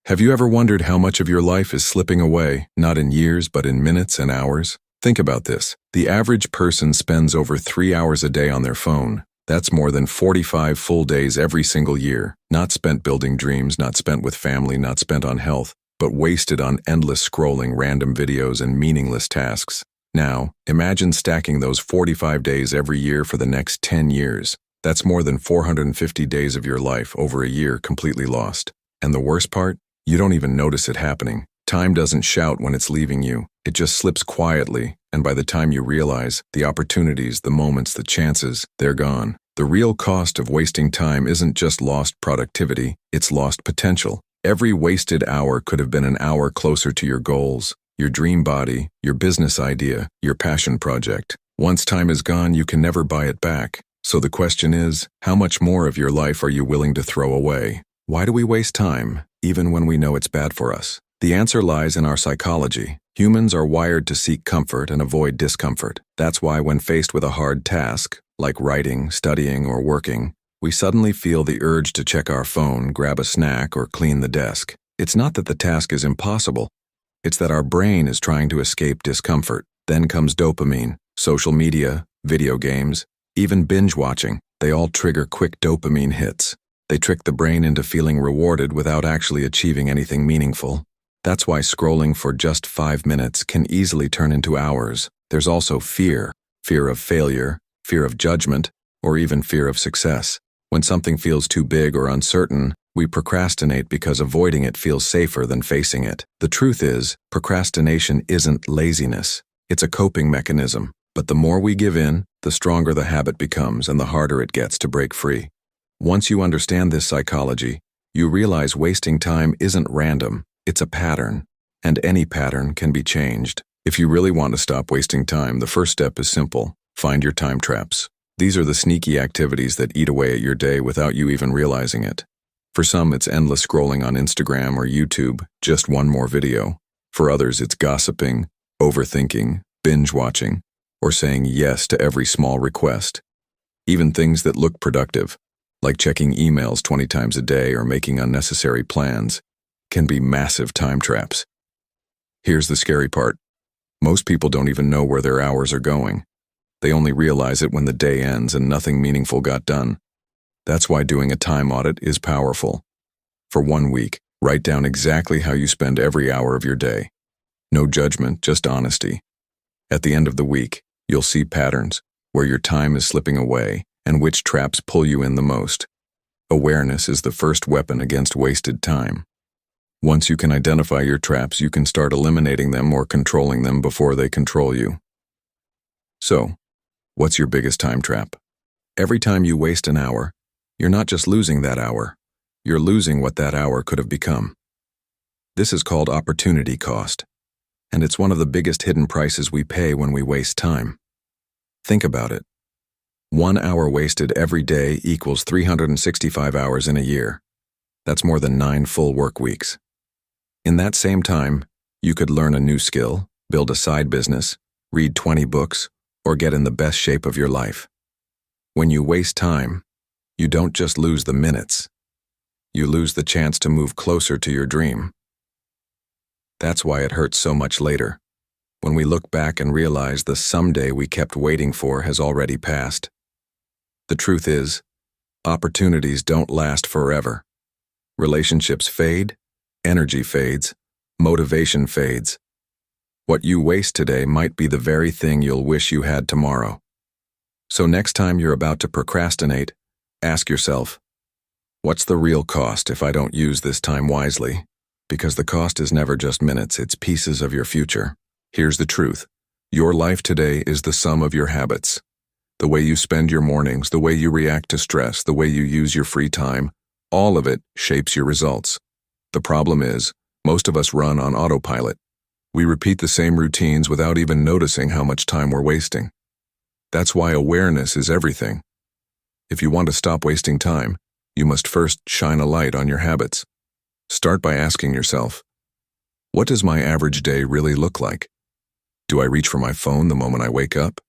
Have you ever wondered how much of your life is slipping away, not in years, but in minutes and hours? Think about this. The average person spends over 3 hours a day on their phone. That's more than 45 full days every single year. Not spent building dreams, not spent with family, not spent on health, but wasted on endless scrolling, random videos, and meaningless tasks. Now, imagine stacking those 45 days every year for the next 10 years. That's more than 450 days of your life over a year completely lost. And the worst part? You don't even notice it happening. Time doesn't shout when it's leaving you. It just slips quietly, and by the time you realize, the opportunities, the moments, the chances, they're gone. The real cost of wasting time isn't just lost productivity, it's lost potential. Every wasted hour could have been an hour closer to your goals, your dream body, your business idea, your passion project. Once time is gone, you can never buy it back. So the question is, how much more of your life are you willing to throw away? Why do we waste time, even when we know it's bad for us? The answer lies in our psychology. Humans are wired to seek comfort and avoid discomfort. That's why when faced with a hard task, like writing, studying, or working, we suddenly feel the urge to check our phone, grab a snack, or clean the desk. It's not that the task is impossible. It's that our brain is trying to escape discomfort. Then comes dopamine, social media, video games, even binge watching. They all trigger quick dopamine hits. They trick the brain into feeling rewarded without actually achieving anything meaningful. That's why scrolling for just 5 minutes can easily turn into hours. There's also fear of failure, fear of judgment, or even fear of success. When something feels too big or uncertain, we procrastinate because avoiding it feels safer than facing it. The truth is, procrastination isn't laziness. It's a coping mechanism. But the more we give in, the stronger the habit becomes and the harder it gets to break free. Once you understand this psychology, you realize wasting time isn't random. It's a pattern, and any pattern can be changed. If you really want to stop wasting time, the first step is simple. Find your time traps. These are the sneaky activities that eat away at your day without you even realizing it. For some, it's endless scrolling on Instagram or YouTube, just one more video. For others, it's gossiping, overthinking, binge watching, or saying yes to every small request. Even things that look productive, like checking emails 20 times a day or making unnecessary plans, can be massive time traps. Here's the scary part. Most people don't even know where their hours are going. They only realize it when the day ends and nothing meaningful got done. That's why doing a time audit is powerful. For 1 week, write down exactly how you spend every hour of your day. No judgment, just honesty. At the end of the week, you'll see patterns, where your time is slipping away and which traps pull you in the most. Awareness is the first weapon against wasted time. Once you can identify your traps, you can start eliminating them or controlling them before they control you. So, what's your biggest time trap? Every time you waste an hour, you're not just losing that hour, you're losing what that hour could have become. This is called opportunity cost, and it's one of the biggest hidden prices we pay when we waste time. Think about it. 1 hour wasted every day equals 365 hours in a year. That's more than 9 full work weeks. In that same time, you could learn a new skill, build a side business, read 20 books, or get in the best shape of your life. When you waste time, you don't just lose the minutes. You lose the chance to move closer to your dream. That's why it hurts so much later, when we look back and realize the someday we kept waiting for has already passed. The truth is, opportunities don't last forever. Relationships fade, energy fades, motivation fades. What you waste today might be the very thing you'll wish you had tomorrow. So next time you're about to procrastinate, ask yourself, what's the real cost if I don't use this time wisely? Because the cost is never just minutes, it's pieces of your future. Here's the truth. Your life today is the sum of your habits. The way you spend your mornings, the way you react to stress, the way you use your free time, all of it shapes your results. The problem is, most of us run on autopilot. We repeat the same routines without even noticing how much time we're wasting. That's why awareness is everything. If you want to stop wasting time, you must first shine a light on your habits. Start by asking yourself, what does my average day really look like? Do I reach for my phone the moment I wake up?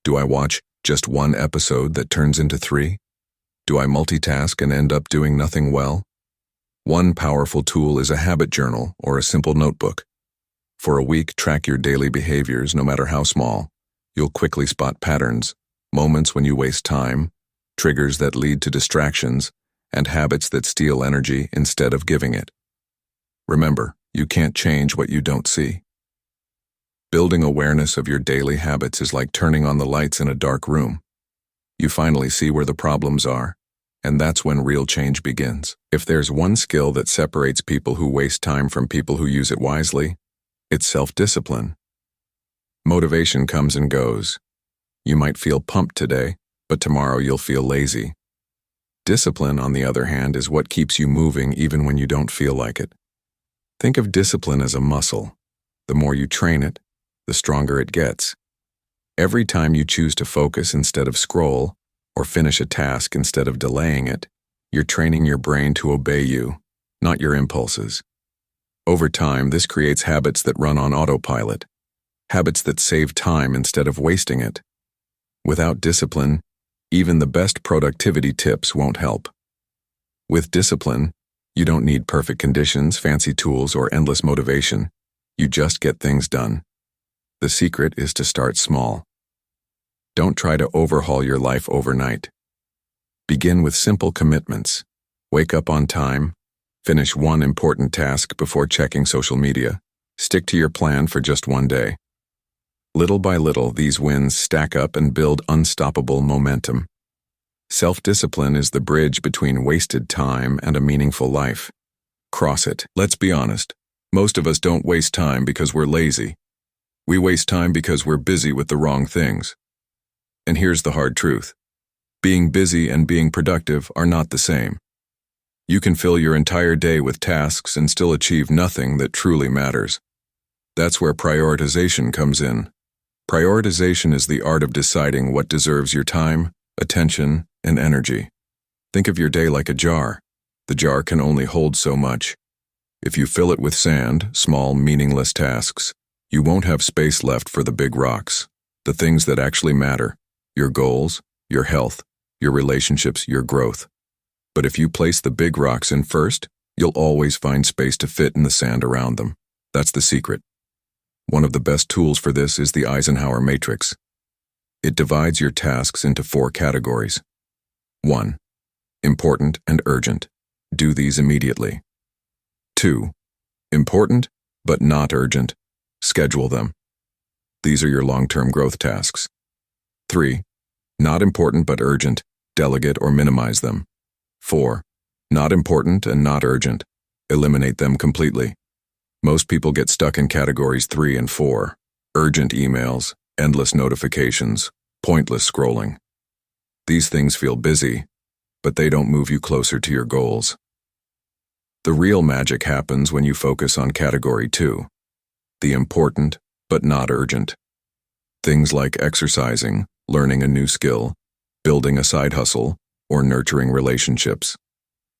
Do I watch just 1 episode that turns into 3? Do I multitask and end up doing nothing well? One powerful tool is a habit journal or a simple notebook. For a week, track your daily behaviors, no matter how small. You'll quickly spot patterns, moments when you waste time, triggers that lead to distractions, and habits that steal energy instead of giving it. Remember, you can't change what you don't see. Building awareness of your daily habits is like turning on the lights in a dark room. You finally see where the problems are, and that's when real change begins. If there's one skill that separates people who waste time from people who use it wisely, it's self-discipline. Motivation comes and goes. You might feel pumped today, but tomorrow you'll feel lazy. Discipline, on the other hand, is what keeps you moving even when you don't feel like it. Think of discipline as a muscle. The more you train it, the stronger it gets. Every time you choose to focus instead of scroll, or finish a task instead of delaying it, you're training your brain to obey you, not your impulses. Over time, this creates habits that run on autopilot, habits that save time instead of wasting it. Without discipline, even the best productivity tips won't help. With discipline, you don't need perfect conditions, fancy tools, or endless motivation. You just get things done. The secret is to start small. Don't try to overhaul your life overnight. Begin with simple commitments. Wake up on time. Finish one important task before checking social media. Stick to your plan for just one day. Little by little, these wins stack up and build unstoppable momentum. Self-discipline is the bridge between wasted time and a meaningful life. Cross it. Let's be honest. Most of us don't waste time because we're lazy. We waste time because we're busy with the wrong things. And here's the hard truth. Being busy and being productive are not the same. You can fill your entire day with tasks and still achieve nothing that truly matters. That's where prioritization comes in. Prioritization is the art of deciding what deserves your time, attention, and energy. Think of your day like a jar. The jar can only hold so much. If you fill it with sand, small, meaningless tasks, you won't have space left for the big rocks, the things that actually matter. Your goals, your health, your relationships, your growth. But if you place the big rocks in first, you'll always find space to fit in the sand around them. That's the secret. One of the best tools for this is the Eisenhower matrix. It divides your tasks into 4 categories. 1. Important and urgent. Do these immediately. 2. Important, but not urgent. Schedule them. These are your long-term growth tasks. 3. Not important but urgent. Delegate or minimize them. 4. Not important and not urgent. Eliminate them completely. Most people get stuck in categories 3 and 4. Urgent emails, endless notifications, pointless scrolling. These things feel busy, but they don't move you closer to your goals. The real magic happens when you focus on category 2. The important, but not urgent. Things like exercising, learning a new skill, building a side hustle, or nurturing relationships.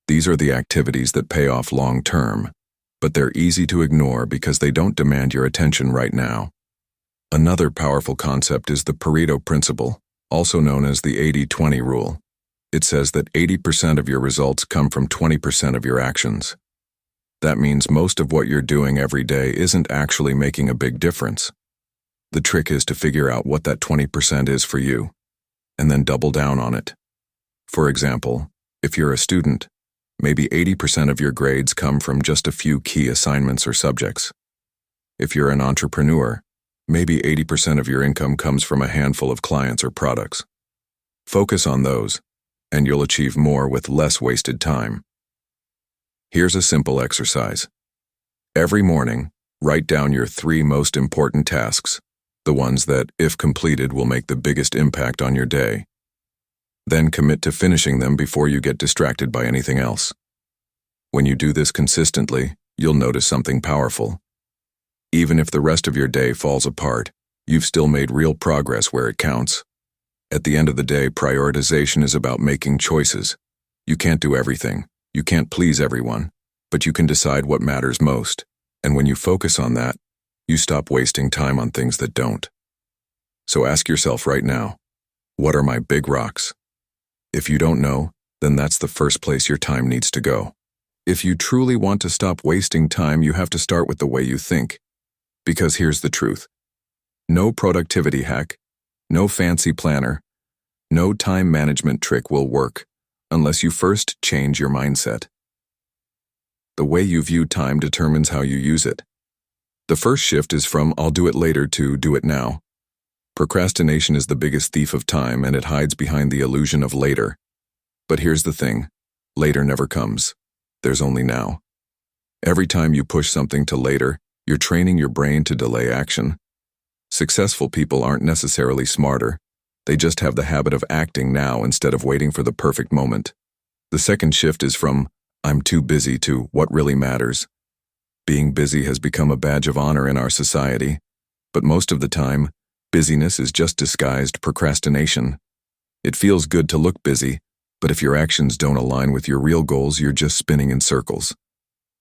These are the activities that pay off long term, but they're easy to ignore because they don't demand your attention right now. Another powerful concept is the Pareto principle, also known as the 80-20 rule. It says that 80% of your results come from 20% of your actions. That means most of what you're doing every day isn't actually making a big difference. The trick is to figure out what that 20% is for you, and then double down on it. For example, if you're a student, maybe 80% of your grades come from just a few key assignments or subjects. If you're an entrepreneur, maybe 80% of your income comes from a handful of clients or products. Focus on those, and you'll achieve more with less wasted time. Here's a simple exercise. Every morning, write down your 3 most important tasks, the ones that, if completed, will make the biggest impact on your day. Then commit to finishing them before you get distracted by anything else. When you do this consistently, you'll notice something powerful. Even if the rest of your day falls apart, you've still made real progress where it counts. At the end of the day, prioritization is about making choices. You can't do everything. You can't please everyone, but you can decide what matters most. And when you focus on that, you stop wasting time on things that don't. So ask yourself right now, what are my big rocks? If you don't know, then that's the first place your time needs to go. If you truly want to stop wasting time, you have to start with the way you think. Because here's the truth. No productivity hack, no fancy planner, no time management trick will work unless you first change your mindset. The way you view time determines how you use it. The first shift is from "I'll do it later" to "do it now." Procrastination is the biggest thief of time, and it hides behind the illusion of later. But here's the thing. Later never comes. There's only now. Every time you push something to later, you're training your brain to delay action. Successful people aren't necessarily smarter. They just have the habit of acting now instead of waiting for the perfect moment. The second shift is from "I'm too busy" to "what really matters." Being busy has become a badge of honor in our society, but most of the time, busyness is just disguised procrastination. It feels good to look busy, but if your actions don't align with your real goals, you're just spinning in circles.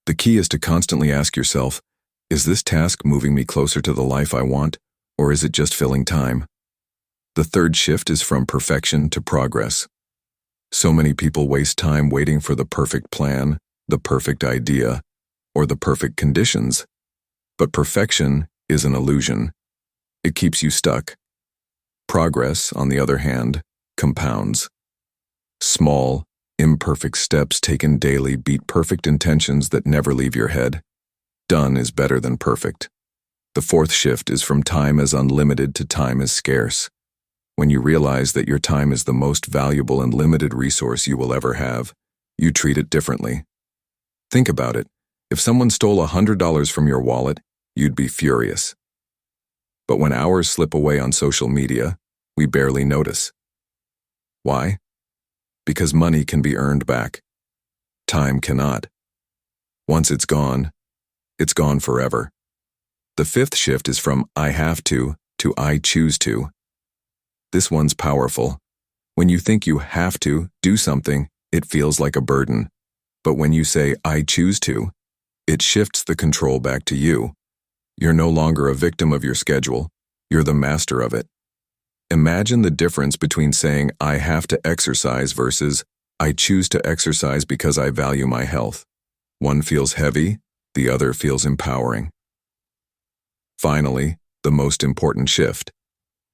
The key is to constantly ask yourself, is this task moving me closer to the life I want, or is it just filling time? The third shift is from perfection to progress. So many people waste time waiting for the perfect plan, the perfect idea, or the perfect conditions. But perfection is an illusion. It keeps you stuck. Progress, on the other hand, compounds. Small, imperfect steps taken daily beat perfect intentions that never leave your head. Done is better than perfect. The fourth shift is from time as unlimited to time as scarce. When you realize that your time is the most valuable and limited resource you will ever have, you treat it differently. Think about it. If someone stole $100 from your wallet, you'd be furious. But when hours slip away on social media, we barely notice. Why? Because money can be earned back. Time cannot. Once it's gone forever. The fifth shift is from "I have to" "I choose to." This one's powerful. When you think you have to do something, it feels like a burden. But when you say "I choose to," it shifts the control back to you. You're no longer a victim of your schedule. You're the master of it. Imagine the difference between saying "I have to exercise" versus "I choose to exercise because I value my health." One feels heavy, the other feels empowering. Finally, the most important shift.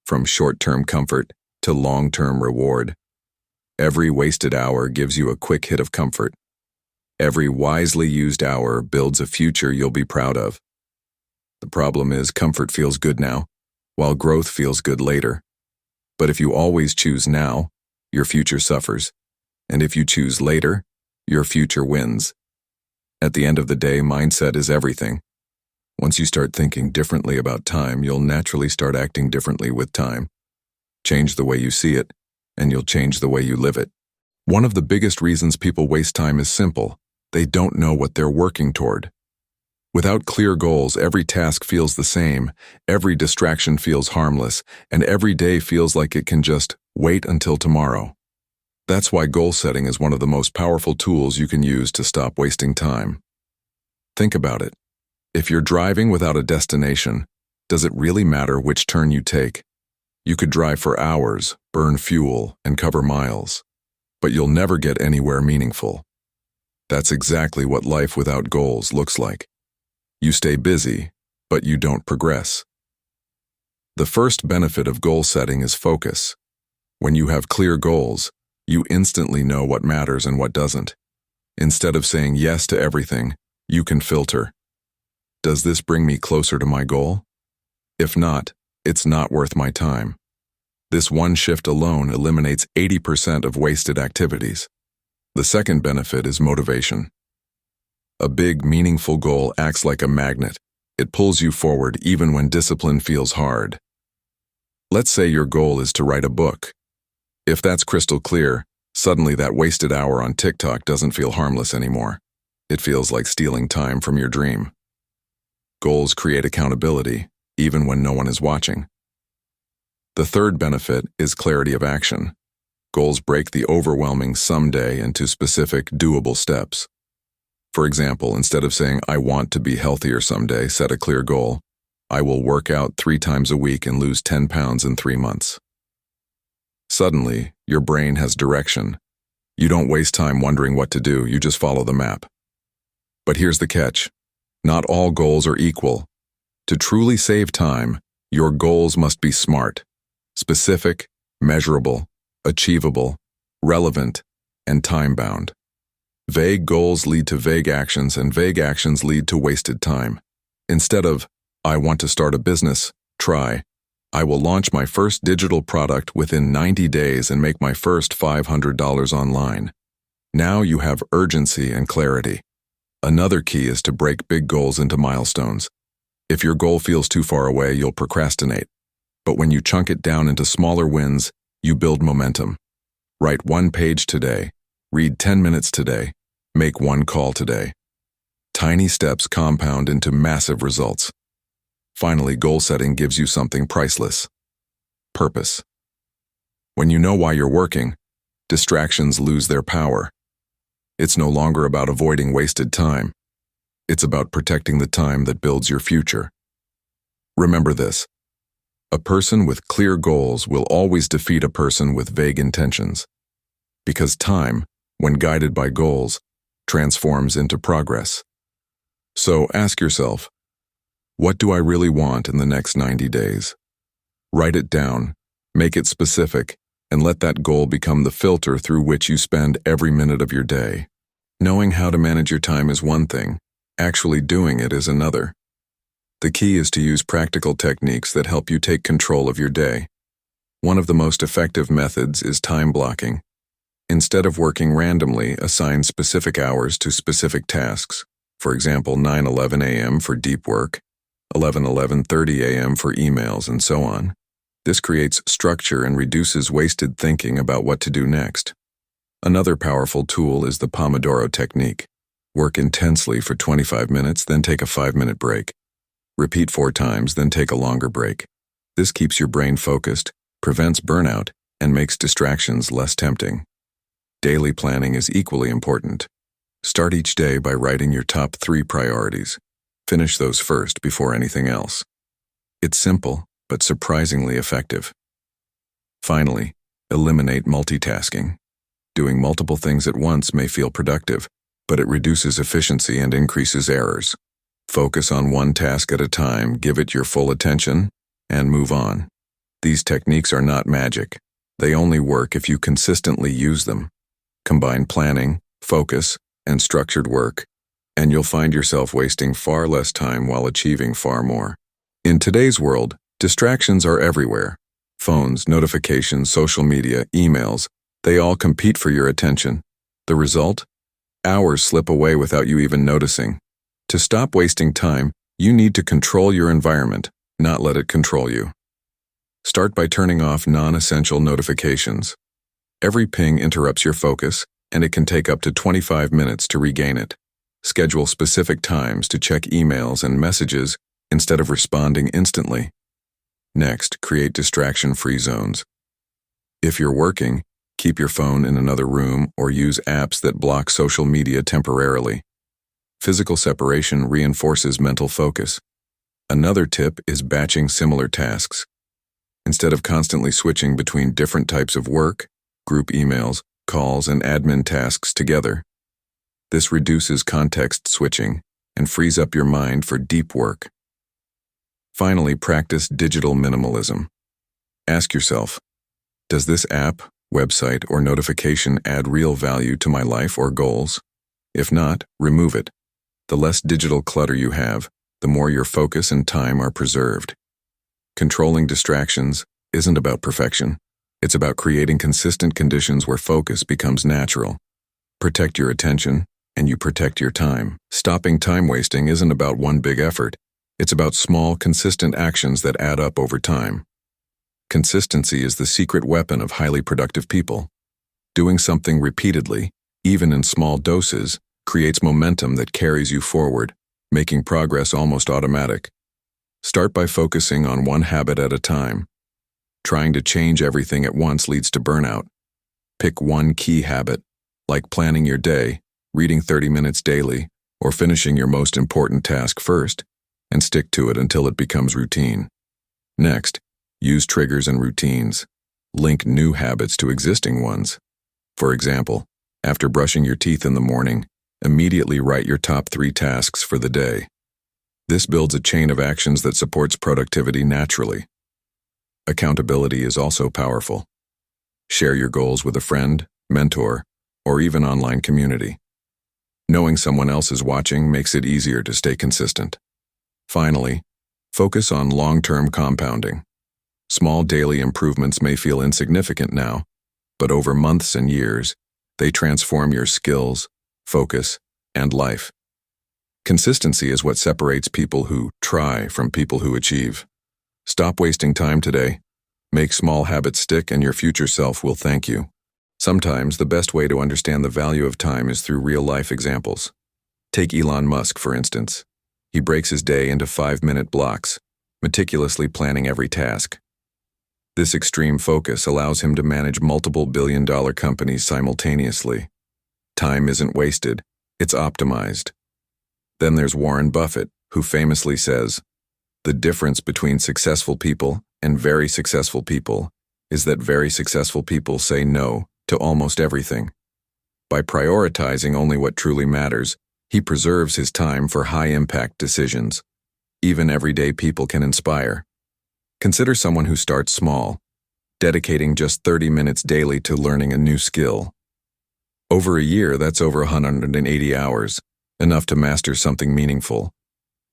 From short-term comfort to long-term reward. Every wasted hour gives you a quick hit of comfort. Every wisely used hour builds a future you'll be proud of. The problem is comfort feels good now, while growth feels good later. But if you always choose now, your future suffers. And if you choose later, your future wins. At the end of the day, mindset is everything. Once you start thinking differently about time, you'll naturally start acting differently with time. Change the way you see it, and you'll change the way you live it. One of the biggest reasons people waste time is simple. They don't know what they're working toward. Without clear goals, every task feels the same, every distraction feels harmless, and every day feels like it can just wait until tomorrow. That's why goal setting is one of the most powerful tools you can use to stop wasting time. Think about it. If you're driving without a destination, does it really matter which turn you take? You could drive for hours, burn fuel, and cover miles, but you'll never get anywhere meaningful. That's exactly what life without goals looks like. You stay busy, but you don't progress. The first benefit of goal setting is focus. When you have clear goals, you instantly know what matters and what doesn't. Instead of saying yes to everything, you can filter. Does this bring me closer to my goal? If not, it's not worth my time. This one shift alone eliminates 80% of wasted activities. The second benefit is motivation. A big, meaningful goal acts like a magnet. It pulls you forward even when discipline feels hard. Let's say your goal is to write a book. If that's crystal clear, suddenly that wasted hour on TikTok doesn't feel harmless anymore. It feels like stealing time from your dream. Goals create accountability, even when no one is watching. The third benefit is clarity of action. Goals break the overwhelming someday into specific, doable steps. For example, instead of saying, "I want to be healthier someday," set a clear goal. "I will work out 3 times a week and lose 10 pounds in 3 months." Suddenly, your brain has direction. You don't waste time wondering what to do, you just follow the map. But here's the catch. Not all goals are equal. To truly save time, your goals must be SMART, specific, measurable, achievable, relevant, and time-bound. Vague goals lead to vague actions, and vague actions lead to wasted time. Instead of, I want to start a business, try, I will launch my first digital product within 90 days and make my first $500 online. Now you have urgency and clarity. Another key is to break big goals into milestones. If your goal feels too far away, you'll procrastinate. But when you chunk it down into smaller wins, you build momentum. Write 1 page today, read 10 minutes today, make 1 call today. Tiny steps compound into massive results. Finally, goal setting gives you something priceless: purpose. When you know why you're working, distractions lose their power. It's no longer about avoiding wasted time. It's about protecting the time that builds your future. Remember this: a person with clear goals will always defeat a person with vague intentions. Because time, when guided by goals, transforms into progress. So ask yourself, what do I really want in the next 90 days? Write it down, make it specific, and let that goal become the filter through which you spend every minute of your day. Knowing how to manage your time is one thing, actually doing it is another. The key is to use practical techniques that help you take control of your day. One of the most effective methods is time blocking. Instead of working randomly, assign specific hours to specific tasks. For example, 9:11 a.m. for deep work, 11:30 a.m. for emails, and so on. This creates structure and reduces wasted thinking about what to do next. Another powerful tool is the Pomodoro technique. Work intensely for 25 minutes, then take a 5-minute break. Repeat 4 times, then take a longer break. This keeps your brain focused, prevents burnout, and makes distractions less tempting. Daily planning is equally important. Start each day by writing your top 3 priorities. Finish those first before anything else. It's simple, but surprisingly effective. Finally, eliminate multitasking. Doing multiple things at once may feel productive, but it reduces efficiency and increases errors. Focus on one task at a time, give it your full attention, and move on. These techniques are not magic. They only work if you consistently use them. Combine planning, focus, and structured work, and you'll find yourself wasting far less time while achieving far more. In today's world, distractions are everywhere. Phones, notifications, social media, emails, they all compete for your attention. The result? Hours slip away without you even noticing. To stop wasting time, you need to control your environment, not let it control you. Start by turning off non-essential notifications. Every ping interrupts your focus, and it can take up to 25 minutes to regain it. Schedule specific times to check emails and messages instead of responding instantly. Next, create distraction-free zones. If you're working, keep your phone in another room or use apps that block social media temporarily. Physical separation reinforces mental focus. Another tip is batching similar tasks. Instead of constantly switching between different types of work, group emails, calls, and admin tasks together. This reduces context switching and frees up your mind for deep work. Finally, practice digital minimalism. Ask yourself, does this app, website, or notification add real value to my life or goals? If not, remove it. The less digital clutter you have, the more your focus and time are preserved. Controlling distractions isn't about perfection. It's about creating consistent conditions where focus becomes natural. Protect your attention, and you protect your time. Stopping time wasting isn't about one big effort. It's about small, consistent actions that add up over time. Consistency is the secret weapon of highly productive people. Doing something repeatedly, even in small doses, creates momentum that carries you forward, making progress almost automatic. Start by focusing on one habit at a time. Trying to change everything at once leads to burnout. Pick one key habit, like planning your day, reading 30 minutes daily, or finishing your most important task first, and stick to it until it becomes routine. Next, use triggers and routines. Link new habits to existing ones. For example, after brushing your teeth in the morning, Immediately write your top 3 tasks for the day. This builds a chain of actions that supports productivity naturally. Accountability is also powerful. Share your goals with a friend, mentor, or even online community. Knowing someone else is watching makes it easier to stay consistent. Finally, focus on long-term compounding. Small daily improvements may feel insignificant now, but over months and years, they transform your skills, focus, and life. Consistency is what separates people who try from people who achieve. Stop wasting time today. Make small habits stick, and your future self will thank you. Sometimes the best way to understand the value of time is through real-life examples. Take Elon Musk, for instance. He breaks his day into 5-minute blocks, meticulously planning every task. This extreme focus allows him to manage multiple billion-dollar companies simultaneously. Time isn't wasted, it's optimized. Then there's Warren Buffett, who famously says, "The difference between successful people and very successful people is that very successful people say no to almost everything." By prioritizing only what truly matters, he preserves his time for high-impact decisions. Even everyday people can inspire. Consider someone who starts small, dedicating just 30 minutes daily to learning a new skill. Over a year, that's over 180 hours, enough to master something meaningful.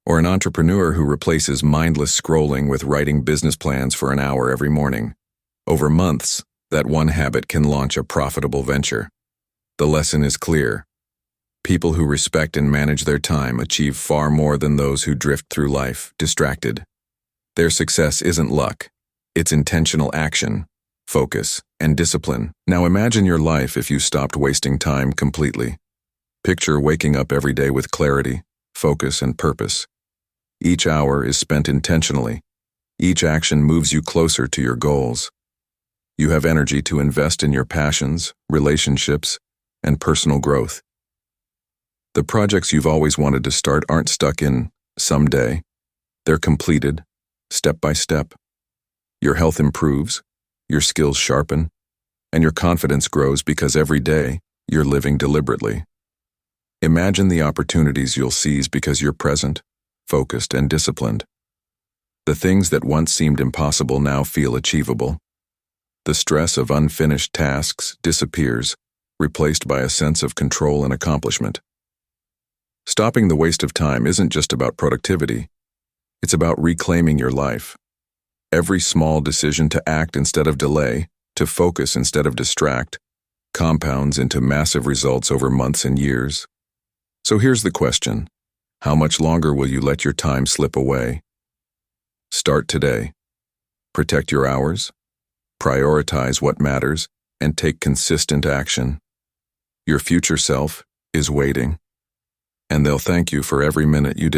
Or an entrepreneur who replaces mindless scrolling with writing business plans for an hour every morning. Over months, that one habit can launch a profitable venture. The lesson is clear. People who respect and manage their time achieve far more than those who drift through life, distracted. Their success isn't luck. It's intentional action, focus, and discipline. Now imagine your life if you stopped wasting time completely. Picture waking up every day with clarity, focus, and purpose. Each hour is spent intentionally. Each action moves you closer to your goals. You have energy to invest in your passions, relationships, and personal growth. The projects you've always wanted to start aren't stuck in someday. They're completed, step by step. Your health improves, your skills sharpen, and your confidence grows because every day you're living deliberately. Imagine the opportunities you'll seize because you're present, focused, and disciplined. The things that once seemed impossible now feel achievable. The stress of unfinished tasks disappears, replaced by a sense of control and accomplishment. Stopping the waste of time isn't just about productivity. It's about reclaiming your life. Every small decision to act instead of delay, to focus instead of distract, compounds into massive results over months and years. So here's the question. How much longer will you let your time slip away? Start today. Protect your hours, prioritize what matters, and take consistent action. Your future self is waiting, and they'll thank you for every minute you did.